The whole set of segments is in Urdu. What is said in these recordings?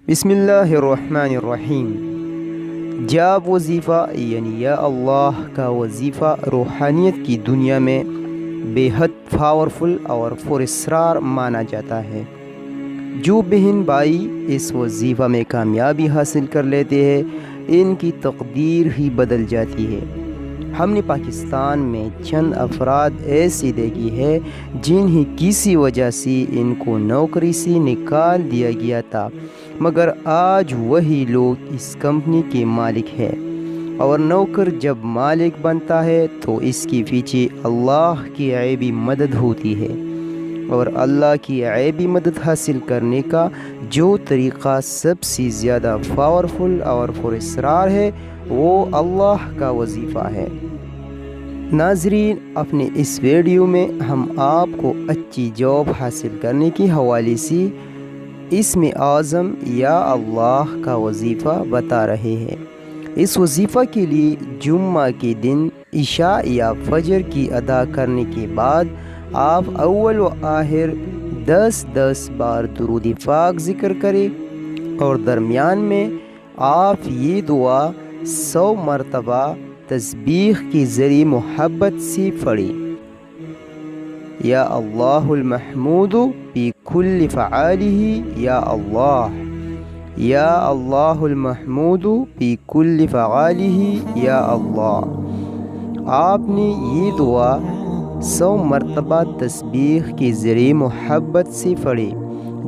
بسم اللہ الرحمن الرحیم۔ جاب وظیفہ یعنی یا اللہ کا وظیفہ روحانیت کی دنیا میں بے حد پاورفل اور پراسرار مانا جاتا ہے۔ جو بہن بھائی اس وظیفہ میں کامیابی حاصل کر لیتے ہیں ان کی تقدیر ہی بدل جاتی ہے۔ ہم نے پاکستان میں چند افراد ایسی دیکھی ہے جنہیں کسی وجہ سے ان کو نوکری سے نکال دیا گیا تھا، مگر آج وہی لوگ اس کمپنی کے مالک ہیں، اور نوکر جب مالک بنتا ہے تو اس کے پیچھے اللہ کی غیبی مدد ہوتی ہے، اور اللہ کی غیبی مدد حاصل کرنے کا جو طریقہ سب سے زیادہ پاورفل اور پراسرار ہے وہ اللہ کا وظیفہ ہے۔ ناظرین، اپنے اس ویڈیو میں ہم آپ کو اچھی جاب حاصل کرنے کے حوالے سے اسم اعظم یا اللہ کا وظیفہ بتا رہے ہیں۔ اس وظیفہ کے لیے جمعہ کے دن عشاء یا فجر کی ادا کرنے کے بعد آپ اول و آخر 10 بار درود پاک ذکر کریں، اور درمیان میں آپ یہ دعا 100 مرتبہ تسبیح کے ذریعے محبت سے پڑھیں۔ یا اللہ المحمود فی کل فعالہ یا اللہ، یا اللہ المحمود فی کل فعالہ یا اللہ۔ آپ نے یہ دعا 100 مرتبہ تسبیح کے ذریعے محبت سے پڑھی۔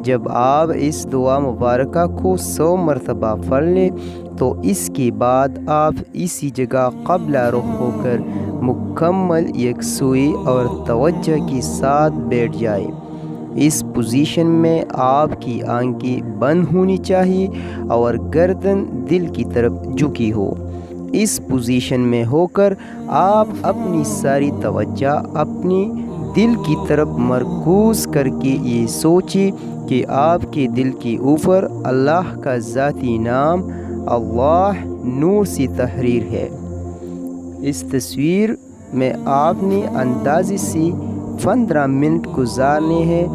جب آپ اس دعا مبارکہ کو 100 مرتبہ پڑھ لیں تو اس کے بعد آپ اسی جگہ قبلہ رخ ہو کر مکمل یکسوئی اور توجہ کے ساتھ بیٹھ جائیں۔ اس پوزیشن میں آپ کی آنکھیں بند ہونی چاہیے اور گردن دل کی طرف جھکی ہو۔ اس پوزیشن میں ہو کر آپ اپنی ساری توجہ اپنی دل کی طرف مرکوز کر کے یہ سوچیں کہ آپ کے دل کے اوپر اللہ کا ذاتی نام اللہ نور سے تحریر ہے۔ اس تصویر میں آپ نے اندازے سے 15 منٹ گزارنے ہیں۔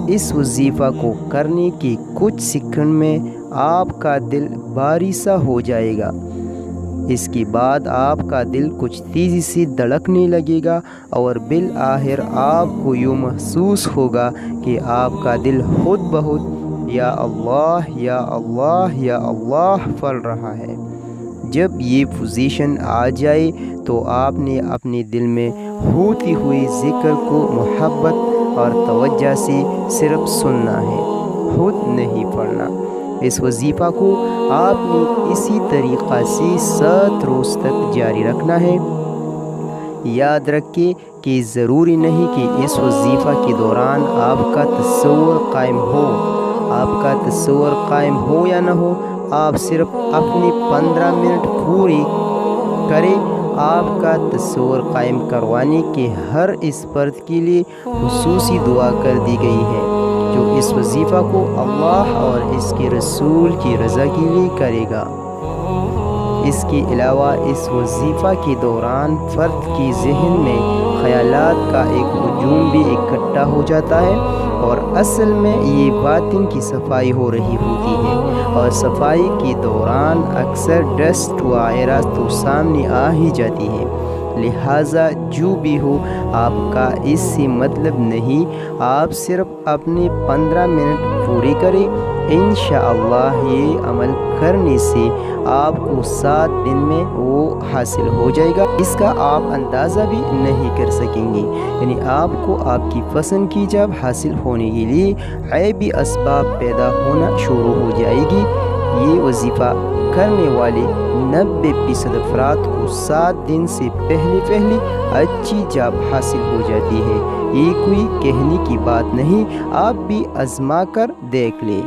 اس وظیفہ کو کرنے کے کچھ سیکنڈ میں آپ کا دل بھاری سا ہو جائے گا۔ اس کے بعد آپ کا دل کچھ تیزی سے دھڑکنے لگے گا، اور بالآخر آپ کو یوں محسوس ہوگا کہ آپ کا دل خود بخود یا اللہ یا اللہ یا اللہ پڑھ رہا ہے۔ جب یہ پوزیشن آ جائے تو آپ نے اپنے دل میں ہوتی ہوئی ذکر کو محبت اور توجہ سے صرف سننا ہے، خود نہیں پڑھنا۔ اس وظیفہ کو آپ نے اسی طریقہ سے 7 روز تک جاری رکھنا ہے۔ یاد رکھیں کہ ضروری نہیں کہ اس وظیفہ کے دوران آپ کا تصور قائم ہو۔ آپ کا تصور قائم ہو یا نہ ہو، آپ صرف اپنے 15 منٹ پوری کریں۔ آپ کا تصور قائم کروانے کے ہر اس فرد کے لیے خصوصی دعا کر دی گئی ہے جو اس وظیفہ کو اللہ اور اس کے رسول کی رضا کے لیے کرے گا۔ اس کے علاوہ اس وظیفہ کے دوران فرد کے ذہن میں خیالات کا ایک ہجوم بھی اکٹھا ہو جاتا ہے، اور اصل میں یہ باطن کی صفائی ہو رہی ہوتی ہے، اور صفائی کے دوران اکثر ڈسٹ وغیرہ تو سامنے آ ہی جاتی ہے۔ لہٰذا جو بھی ہو، آپ کا اس سے مطلب نہیں، آپ صرف اپنے 15 منٹ پوری کریں۔ انشاءاللہ یہ عمل کرنے سے آپ کو 7 دن میں وہ حاصل ہو جائے گا، اس کا آپ اندازہ بھی نہیں کر سکیں گے۔ یعنی آپ کو آپ کی پسند کی جاب حاصل ہونے کے لیے غیبی اسباب پیدا ہونا شروع ہو جائے گی۔ یہ وظیفہ کرنے والے 90% افراد کو 7 دن سے پہلے اچھی جاب حاصل ہو جاتی ہے۔ یہ کوئی کہنے کی بات نہیں، آپ بھی آزما کر دیکھ لیں۔